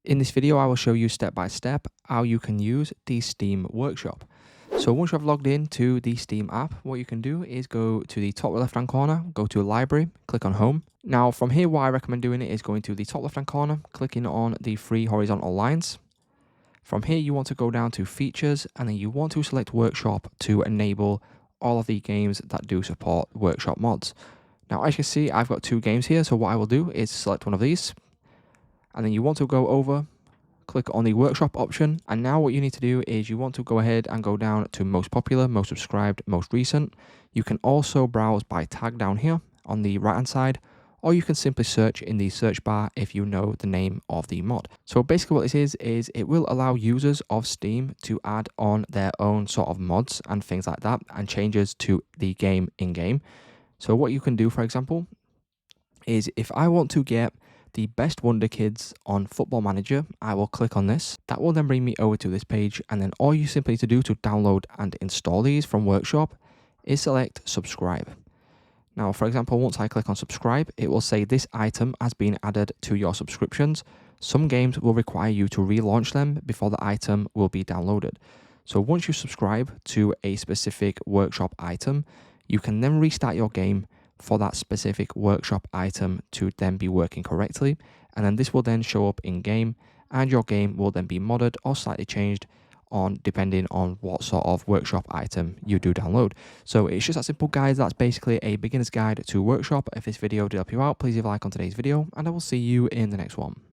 In this video, I will show you step by step how you can use the Steam Workshop. So once you have logged into the Steam app, what you can do is go to the top left hand corner, go to Library, click on Home. Now from here, what I recommend doing it is going to the top left hand corner, clicking on the three horizontal lines. From here, you want to go down to Features, and then you want to select Workshop to enable all of the games that do support Workshop mods. Now, as you can see, I've got two games here, so what I will do is select one of these, and then you want to go over, click on the Workshop option, and now what you need to do is you want to go ahead and go down to most popular, most subscribed, most recent. You can also browse by tag down here on the right hand side, or you can simply search in the search bar if you know the name of the mod. So basically what this is it will allow users of Steam to add on their own sort of mods and things like that and changes to the game in-game. So what you can do, for example, is if I want to get the best Wonder Kids on Football Manager, I will click on this. That will then bring me over to this page, and then all you simply need to do to download and install these from Workshop is select subscribe. Now, for example, once I click on subscribe, it will say this item has been added to your subscriptions. Some games will require you to relaunch them before the item will be downloaded. So once you subscribe to a specific Workshop item, you can then restart your game for that specific Workshop item to then be working correctly, and then this will then show up in game, and your game will then be modded or slightly changed on depending on what sort of Workshop item you do download. So it's just that simple, guys. That's basically a beginner's guide to Workshop. If this video did help you out, please leave a like on today's video, and I will see you in the next one.